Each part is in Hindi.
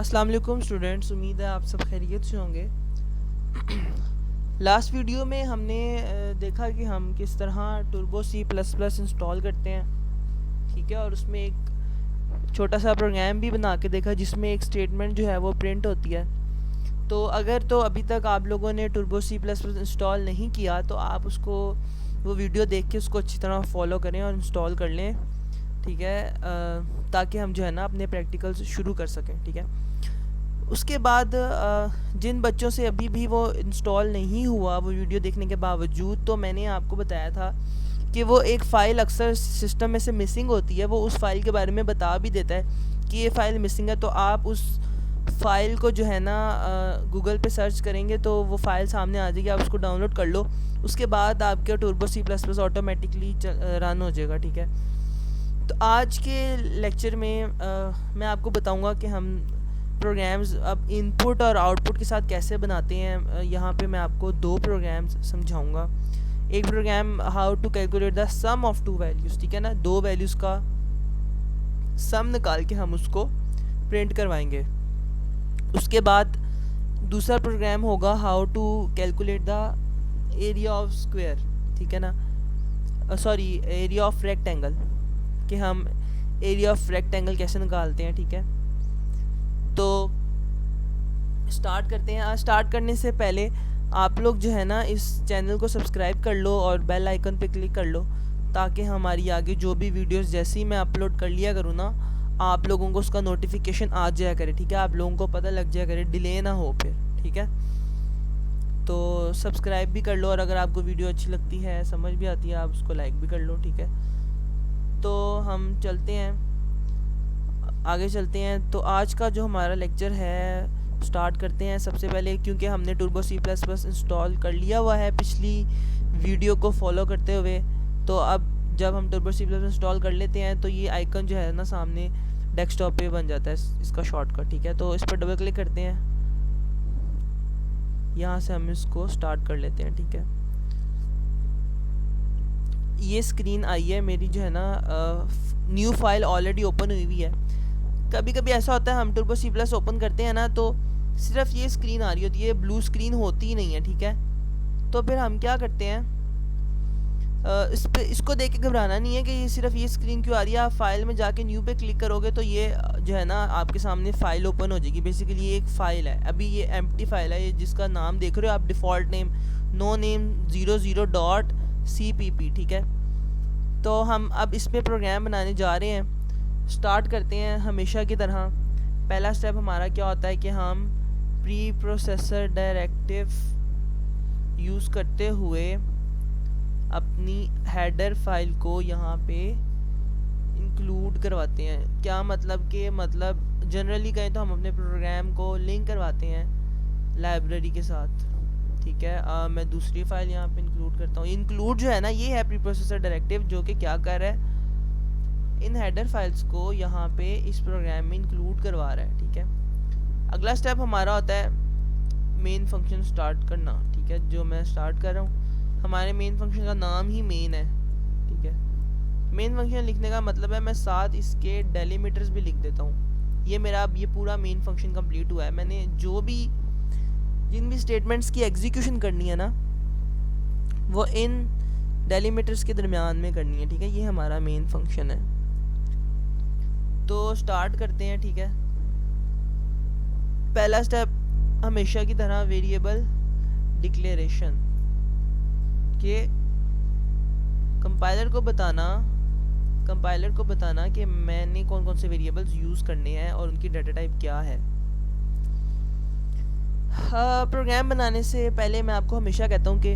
अस्सलाम वालेकुम स्टूडेंट्स, उम्मीद है आप सब खैरियत से होंगे। लास्ट वीडियो में हमने देखा कि हम किस तरह टर्बो C++ इंस्टॉल करते हैं, ठीक है। और उसमें एक छोटा सा प्रोग्राम भी बना के देखा जिसमें एक स्टेटमेंट जो है वो प्रिंट होती है। तो अभी तक आप लोगों ने टर्बो C++ इंस्टॉल नहीं किया तो आप उसको वो वीडियो देख के उसको अच्छी तरह फॉलो करें और इंस्टॉल कर लें, ठीक है, ताकि हम जो है ना अपने प्रैक्टिकल्स शुरू कर सकें, ठीक है। उसके बाद जिन बच्चों से अभी भी वो इंस्टॉल नहीं हुआ वो वीडियो देखने के बावजूद, तो मैंने आपको बताया था कि वो एक फ़ाइल अक्सर सिस्टम में से मिसिंग होती है। वो उस फ़ाइल के बारे में बता भी देता है कि ये फ़ाइल मिसिंग है, तो आप उस फ़ाइल को जो है ना गूगल पे सर्च करेंगे तो वो फ़ाइल सामने आ जाएगी, आप उसको डाउनलोड कर लो। उसके बाद आपके टर्बो C++ ऑटोमेटिकली रन हो जाएगा, ठीक है। तो आज के लेक्चर में मैं आपको बताऊंगा कि हम प्रोग्राम्स अब इनपुट और आउटपुट के साथ कैसे बनाते हैं। यहाँ पे मैं आपको दो प्रोग्राम्स समझाऊंगा। एक program how to calculate the sum of two values, ठीक है ना, दो वैल्यूज़ का सम निकाल के हम उसको प्रिंट करवाएंगे। उसके बाद दूसरा प्रोग्राम होगा how to calculate the area of square, ठीक है ना, सॉरी एरिया ऑफ रेक्टेंगल, कि हम एरिया ऑफ रेक्टेंगल कैसे निकालते हैं, ठीक है। तो स्टार्ट करते हैं। आज स्टार्ट करने से पहले आप लोग जो है ना इस चैनल को सब्सक्राइब कर लो और बेल आइकन पे क्लिक कर लो, ताकि हमारी आगे जो भी वीडियोस जैसे ही मैं अपलोड कर लिया करूँ ना, आप लोगों को उसका नोटिफिकेशन आ जाया करे, ठीक है। आप लोगों को पता लग जाया करे, डिले ना हो फिर, ठीक है। तो सब्सक्राइब भी कर लो और अगर आपको वीडियो अच्छी लगती है, समझ भी आती है, आप उसको लाइक भी कर लो, ठीक है। तो हम चलते हैं, आगे चलते हैं। तो आज का जो हमारा लेक्चर है स्टार्ट करते हैं। सबसे पहले क्योंकि हमने टर्बो C++ इंस्टॉल कर लिया हुआ है पिछली वीडियो को फॉलो करते हुए, तो अब जब हम टर्बो C++ इंस्टॉल कर लेते हैं तो ये आइकन जो है ना सामने डेस्कटॉप पे बन जाता है, इसका शॉर्टकट, ठीक है। तो इस पर डबल क्लिक करते हैं, यहाँ से हम इसको स्टार्ट कर लेते हैं, ठीक है। ये स्क्रीन आई है मेरी जो है ना, न्यू फाइल ऑलरेडी ओपन हुई हुई है। कभी कभी ऐसा होता है हम टर्बो C+ ओपन करते हैं ना तो सिर्फ ये स्क्रीन आ रही होती है, ब्लू स्क्रीन होती ही नहीं है, ठीक है। तो फिर हम क्या करते हैं, इसको देख के घबराना नहीं है कि ये सिर्फ ये स्क्रीन क्यों आ रही है। आप फाइल में जाके न्यू पे क्लिक करोगे तो ये जो है ना आपके सामने फ़ाइल ओपन हो जाएगी। बेसिकली ये एक फ़ाइल है, अभी ये एम्प्टी फाइल है, ये जिसका नाम देख रहे हो आप, default name no name 00.cpp, ठीक है। तो हम अब इस पर प्रोग्राम बनाने जा रहे हैं। स्टार्ट करते हैं हमेशा की तरह। पहला स्टेप हमारा क्या होता है कि हम प्री प्रोसेसर डायरेक्टिव यूज़ करते हुए अपनी हेडर फाइल को यहाँ पे इंक्लूड करवाते हैं। क्या मतलब कि जनरली कहें तो हम अपने प्रोग्राम को लिंक करवाते हैं लाइब्रेरी के साथ, ठीक है। मैं दूसरी फाइल यहाँ पे इंक्लूड करता हूँ। इंक्लूड जो है ना ये है प्री प्रोसेसर डायरेक्टिव, जो कि क्या कर रहा है, इन हेडर फाइल्स को यहाँ पे इस प्रोग्राम में इंक्लूड करवा रहा है, ठीक है। अगला स्टेप हमारा होता है मेन फंक्शन स्टार्ट करना, ठीक है, जो मैं स्टार्ट कर रहा हूँ। हमारे मेन फंक्शन का नाम ही मेन है, ठीक है। मेन फंक्शन लिखने का मतलब है मैं साथ इसके डेलीमीटर्स भी लिख देता हूँ। ये मेरा अब ये पूरा मेन फंक्शन कंप्लीट हुआ है। मैंने जिन भी स्टेटमेंट्स की एग्जीक्यूशन करनी है ना वो इन डेलीमीटर्स के दरमियान में करनी है, ठीक है। ये हमारा मेन फंक्शन है। तो स्टार्ट करते हैं, ठीक है। पहला स्टेप हमेशा की तरह वेरिएबल डिक्लेरेशन के कंपाइलर को बताना कि मैंने कौन कौन से वेरिएबल्स यूज़ करने हैं और उनकी डाटा टाइप क्या है। प्रोग्राम बनाने से पहले मैं आपको हमेशा कहता हूँ कि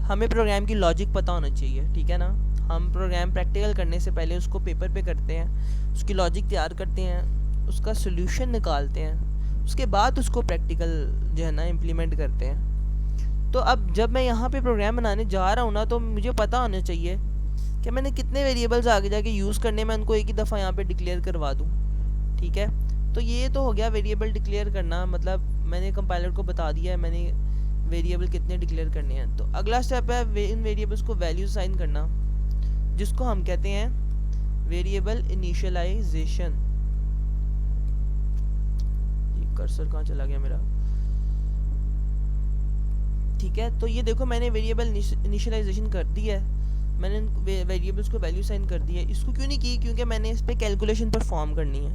हमें प्रोग्राम की लॉजिक पता होना चाहिए, ठीक है ना। हम प्रोग्राम प्रैक्टिकल करने से पहले उसको पेपर पे करते हैं, उसकी लॉजिक तैयार करते हैं, उसका सोल्यूशन निकालते हैं, उसके बाद उसको प्रैक्टिकल जो है ना इम्प्लीमेंट करते हैं। तो अब जब मैं यहाँ पे प्रोग्राम बनाने जा रहा हूँ ना तो मुझे पता होना चाहिए कि मैंने कितने वेरिएबल्स आगे जाके यूज़ करने में उनको एक ही दफ़ा यहाँ पे डिक्लेयर करवा दूँ, ठीक है। तो ये तो हो गया वेरिएबल डिक्लेयर करना, मतलब मैंने कंपाइलर को बता दिया है मैंने वेरिएबल कितने डिक्लेयर करने हैं। तो अगला स्टेप है इन वेरिएबल्स को वैल्यू असाइन करना, जिसको हम कहते हैं वेरिएबल इनिशियलाइजेशन। कर्सर कहाँ चला गया मेरा, ठीक है। तो ये देखो मैंने वेरिएबल इनिशियलाइजेशन कर दी है, मैंने वेरिएबल्स को वैल्यू साइन कर दी है। इसको क्यों नहीं की, क्योंकि मैंने इस पर कैलकुलेशन परफॉर्म करनी है,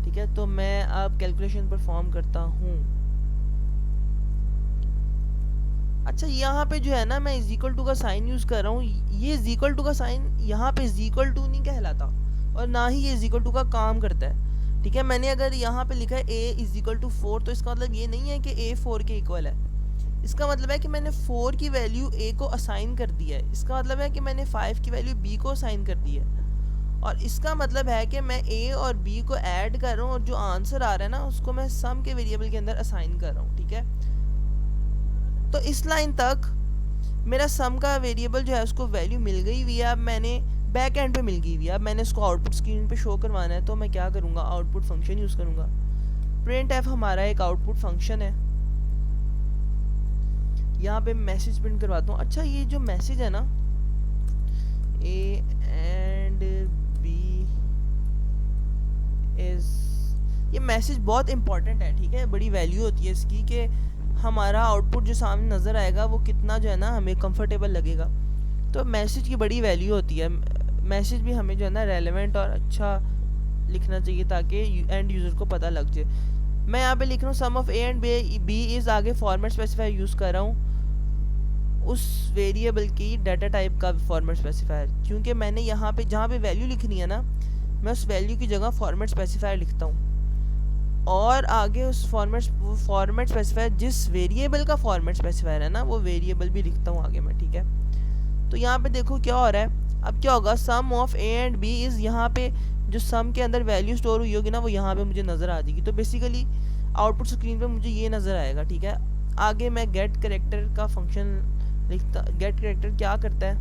ठीक है। तो मैं अब कैलकुलेशन परफॉर्म करता हूँ। अच्छा यहाँ पे जो है ना, मैं इज इक्वल टू का साइन यूज़ कर रहा हूँ। ये इज इक्वल टू का साइन यहाँ पे इज इक्वल टू नहीं कहलाता और ना ही ये इज इक्वल टू का काम करता है, ठीक है। मैंने अगर यहाँ पे लिखा है a इज इक्वल टू 4, तो इसका मतलब ये नहीं है कि a 4 के इक्वल है। इसका मतलब है कि मैंने 4 की वैल्यू a को असाइन कर दिया है। इसका मतलब है कि मैंने 5 की वैल्यू b को असाइन कर दी है। और इसका मतलब है कि मैं a और b को ऐड कर रहा हूँ और जो आंसर आ रहा है ना उसको मैं सम के वेरिएबल के अंदर असाइन कर रहा हूँ, ठीक है। तो इस लाइन तक मेरा सम का वेरिएबल जो है उसको वैल्यू मिल गई हुई है। अब मैंने बैक एंड पे मिल गई हुई है, अब मैंने इसको आउटपुट स्क्रीन पे शो करवाना है, तो मैं क्या करूँगा, आउटपुट फंक्शन यूज़ करूँगा। प्रिंट एफ हमारा एक आउटपुट फंक्शन है। यहाँ पे मैसेज प्रिंट करवाता हूँ। अच्छा ये जो मैसेज है ना ए एंड बी इज, ये मैसेज बहुत इंपॉर्टेंट है, ठीक है। बड़ी वैल्यू होती है इसकी कि हमारा आउटपुट जो सामने नज़र आएगा वो कितना जो है ना हमें कंफर्टेबल लगेगा। तो मैसेज की बड़ी वैल्यू होती है। मैसेज भी हमें जो है ना रेलेवेंट और अच्छा लिखना चाहिए ताकि एंड यूज़र को पता लग जाए। मैं यहाँ पे लिख रहा हूँ sum of a and b is, आगे फॉर्मेट स्पेसिफायर यूज़ कर रहा हूँ उस वेरिएबल की डाटा टाइप का फॉर्मेट स्पेसिफायर, क्योंकि मैंने यहाँ पे जहाँ पे वैल्यू लिखनी है ना मैं उस वैल्यू की जगह फॉर्मेट स्पेसिफायर लिखता हूँ और आगे उस फॉर्मेट स्पेसिफायर जिस वेरिएबल का फॉर्मेट स्पेसिफायर है ना वो वेरिएबल भी लिखता हूँ आगे मैं, ठीक है। तो यहाँ पे देखो क्या हो रहा है। अब क्या होगा, sum of a and b is, यहाँ पे जो सम के अंदर वैल्यू स्टोर हुई होगी ना वो यहाँ पे मुझे नज़र आ जाएगी। तो बेसिकली आउटपुट स्क्रीन पे मुझे ये नज़र आएगा, ठीक है। आगे मैं गेट करेक्टर का फंक्शन लिखता। गेट करेक्टर क्या करता है,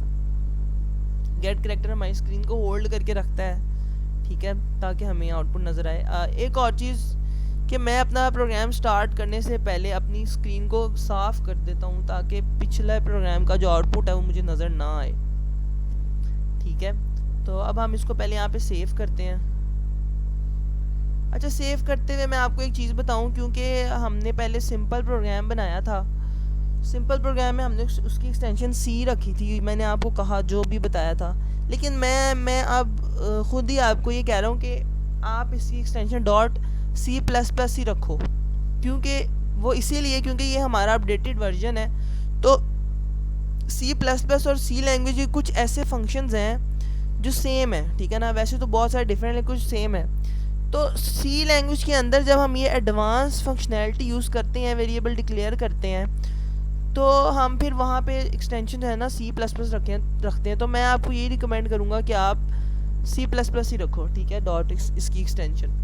गेट करेक्टर हमारी स्क्रीन को होल्ड करके रखता है, ठीक है, ताकि हमें आउटपुट नज़र आए। एक और चीज़ कि मैं अपना प्रोग्राम स्टार्ट करने से पहले अपनी स्क्रीन को साफ़ कर देता हूँ ताकि पिछला प्रोग्राम का जो आउटपुट है वो मुझे नज़र ना आए, ठीक है। तो अब हम इसको पहले यहाँ पे सेव करते हैं। अच्छा सेव करते हुए मैं आपको एक चीज़ बताऊँ, क्योंकि हमने पहले सिंपल प्रोग्राम बनाया था। सिंपल प्रोग्राम में हमने उसकी एक्सटेंशन सी रखी थी, मैंने आपको कहा जो भी बताया था। लेकिन मैं अब ख़ुद ही आपको ये कह रहा हूँ कि आप इसकी एक्सटेंशन .C++ ही रखो, क्योंकि वो इसीलिए क्योंकि ये हमारा अपडेटेड वर्जन है। तो C++ और C लैंग्वेज के कुछ ऐसे फंक्शंस हैं जो सेम है, ठीक है ना। वैसे तो बहुत सारे डिफरेंट है, कुछ सेम है। तो C लैंग्वेज के अंदर जब हम ये एडवांस फंक्शनैलिटी यूज़ करते हैं, वेरिएबल डिक्लेयर करते हैं, तो हम फिर वहाँ पे एक्सटेंशन जो है ना C++ रखते हैं। तो मैं आपको यही रिकमेंड करूँगा कि आप C++ ही रखो, ठीक है, इसकी एक्सटेंशन।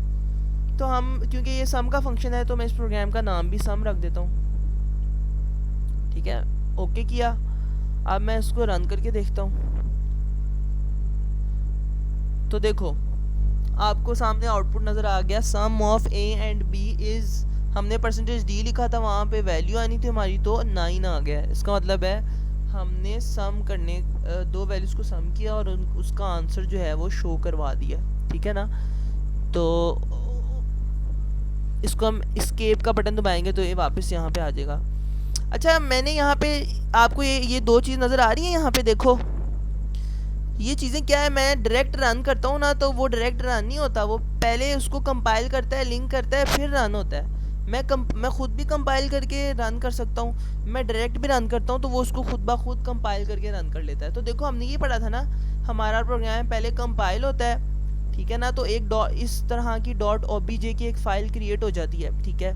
तो हम क्योंकि ये सम का फंक्शन है तो मैं इस प्रोग्राम का नाम भी सम रख देता हूँ, ठीक है। ओके किया। अब मैं इसको रन करके देखता हूँ। तो देखो आपको सामने आउटपुट नज़र आ गया, sum of a and b is, हमने %d लिखा था, वहाँ पे वैल्यू आनी थी हमारी तो 9 आ गया। इसका मतलब है हमने सम करने दो वैल्यूज़ को सम किया और उसका आंसर जो है वो शो करवा दिया, ठीक है ना। तो इसको हम एस्केप का बटन दबाएंगे तो ये वापस यहाँ पे आ जाएगा। अच्छा मैंने यहाँ पे आपको ये दो चीज़ नज़र आ रही है, यहाँ पे देखो ये चीज़ें क्या है। मैं डायरेक्ट रन करता हूँ ना तो वो डायरेक्ट रन नहीं होता, वो पहले उसको कंपाइल करता है, लिंक करता है, फिर रन होता है। मैं खुद भी कंपाइल करके रन कर सकता हूँ, मैं डायरेक्ट भी रन करता हूँ तो वो उसको खुद ब खुद कंपाइल करके रन कर लेता है। तो देखो हमने ये पढ़ा था ना, हमारा प्रोग्राम पहले कंपाइल होता है, ठीक है ना। तो एक इस तरह की .obj की एक फ़ाइल क्रिएट हो जाती है, ठीक है।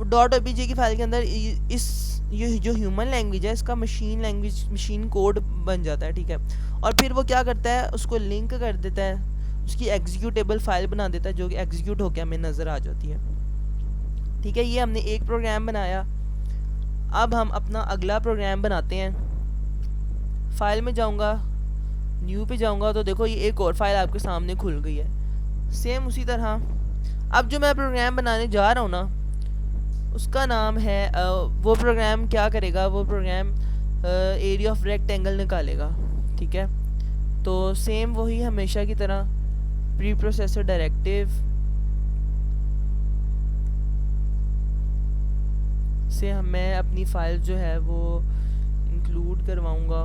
.obj की फ़ाइल के अंदर ये जो ह्यूमन लैंग्वेज है इसका मशीन कोड बन जाता है, ठीक है। और फिर वो क्या करता है, उसको लिंक कर देता है, उसकी एग्जीक्यूटेबल फाइल बना देता है जो कि एग्जीक्यूट होकर हमें नज़र आ जाती है, ठीक है। ये हमने एक प्रोग्राम बनाया। अब हम अपना अगला प्रोग्राम बनाते हैं। फाइल में जाऊंगा, न्यू पे जाऊंगा तो देखो ये एक और फाइल आपके सामने खुल गई है। सेम उसी तरह अब जो मैं प्रोग्राम बनाने जा रहा हूँ ना उसका नाम है वो प्रोग्राम क्या करेगा, वो प्रोग्राम एरिया ऑफ रेक्टेंगल निकालेगा, ठीक है। तो सेम वही हमेशा की तरह प्री प्रोसेसर डायरेक्टिव से मैं अपनी फाइल जो है वो इंक्लूड करवाऊँगा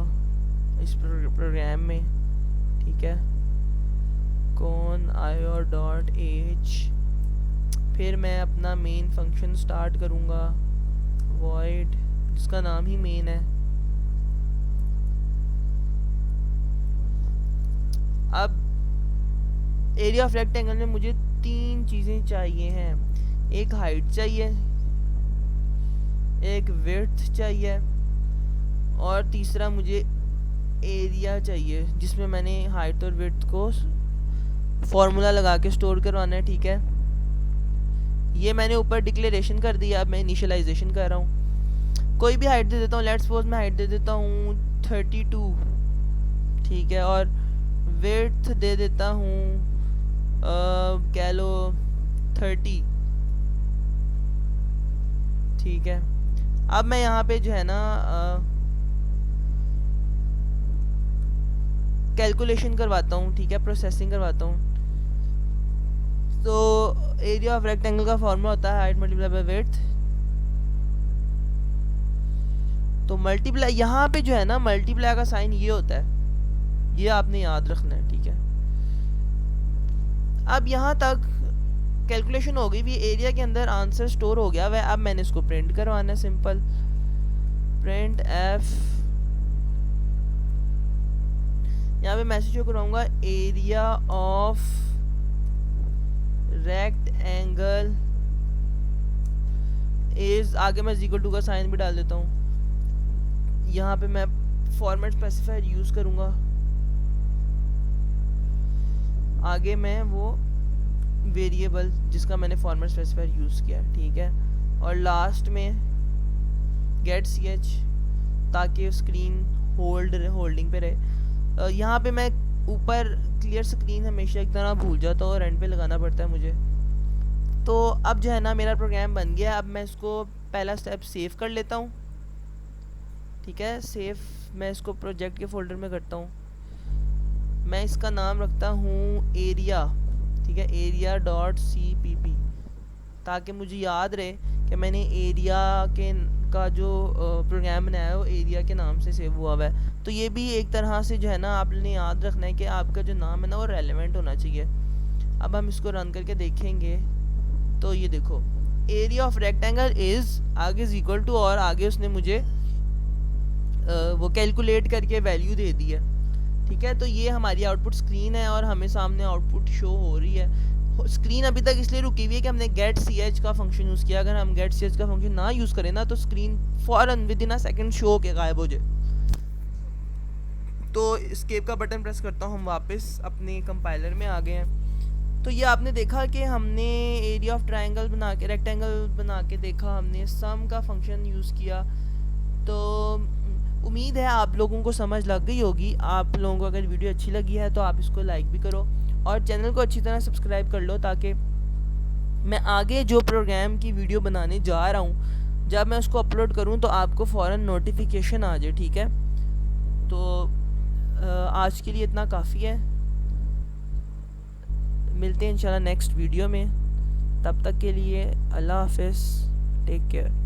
इस प्रोग्राम में, ठीक है। कौन IO.h, फिर मैं अपना मेन फंक्शन स्टार्ट करूँगा void, जिसका नाम ही मेन है। अब एरिया ऑफ रेक्टेंगल में मुझे 3 चीज़ें चाहिए हैं। एक हाइट चाहिए, एक विड्थ चाहिए, और तीसरा मुझे एरिया चाहिए, जिसमें मैंने हाइट और विड्थ को फॉर्मूला लगा के स्टोर करवाना है, ठीक है। ये मैंने ऊपर डिक्लेरेशन कर दिया, अब मैं इनिशियलाइजेशन कर रहा हूँ। कोई भी हाइट दे देता हूँ, लेट्स सपोज मैं हाइट दे देता हूँ 32, ठीक है, और विड्थ दे देता हूँ कह लो 30, ठीक है। अब मैं यहाँ पे जो है ना कैलकुलेशन करवाता हूँ, ठीक है, प्रोसेसिंग करवाता हूँ। तो एरिया ऑफ रेक्टेंगल का फॉर्मूला होता है हाइट मल्टीप्लाई बाय विड्थ। तो मल्टीप्लाई, यहाँ पे जो है ना मल्टीप्लाई का साइन ये होता है, ये आपने याद रखना है, ठीक है। अब यहाँ तक कैलकुलेशन हो गई भी, एरिया के अंदर आंसर स्टोर हो गया वह। अब मैंने इसको प्रिंट करवाना है, सिंपल प्रिंट एफ, यहाँ पे मैसेज शो करवाऊंगा एरिया ऑफ रेक्टेंगल इज, आगे मैं = का साइन भी डाल देता हूँ। यहाँ पे मैं फॉर्मेट स्पेसिफायर यूज करूंगा, आगे मैं वो वेरिएबल जिसका मैंने फॉर्मेट स्पेसिफायर यूज किया, ठीक है, और लास्ट में गेट ch, ताकि स्क्रीन होल्डिंग पे रहे। यहाँ पे मैं ऊपर क्लियर स्क्रीन हमेशा एक तरह भूल जाता हूँ और एंड पे लगाना पड़ता है मुझे। तो अब जो है ना मेरा प्रोग्राम बन गया। अब मैं इसको पहला स्टेप सेव कर लेता हूँ, ठीक है। सेव मैं इसको प्रोजेक्ट के फोल्डर में करता हूँ। मैं इसका नाम रखता हूँ एरिया, ठीक है, area.cpp, ताकि मुझे याद रहे कि मैंने एरिया का जो प्रोग्राम बनाया है वो एरिया के नाम से सेव हुआ है। तो ये भी एक तरह से जो है ना आपने याद रखना है कि आपका जो नाम है ना वो रेलेवेंट होना चाहिए। अब हम इसको रन करके देखेंगे तो ये देखो एरिया ऑफ रेक्टेंगल इज आगे = और आगे उसने मुझे वो कैलकुलेट करके वैल्यू दे दी है, ठीक है। तो ये हमारी आउटपुट स्क्रीन है और हमें सामने आउटपुट शो हो रही है। स्क्रीन अभी तक इसलिए रुकी हुई है कि हमने गेट ch का फंक्शन यूज़ किया। अगर हम गेट ch का फंक्शन ना यूज़ करें ना तो स्क्रीन फौरन with in a second show के गायब हो जाए। तो एस्केप का बटन प्रेस करता हूँ, हम वापस अपने कंपाइलर में आ गए हैं। तो ये आपने देखा कि हमने एरिया ऑफ ट्रायंगल बना के रेक्टेंगल बना के देखा, हमने सम का फंक्शन यूज़ किया। तो उम्मीद है आप लोगों को समझ लग गई होगी। आप लोगों को अगर वीडियो अच्छी लगी है तो आप इसको लाइक भी करो और चैनल को अच्छी तरह सब्सक्राइब कर लो, ताकि मैं आगे जो प्रोग्राम की वीडियो बनाने जा रहा हूँ जब मैं उसको अपलोड करूँ तो आपको फ़ौरन नोटिफिकेशन आ जाए, ठीक है। तो आज के लिए इतना काफ़ी है, मिलते हैं इंशाल्लाह नेक्स्ट वीडियो में। तब तक के लिए अल्लाह हाफ़िज़, टेक केयर।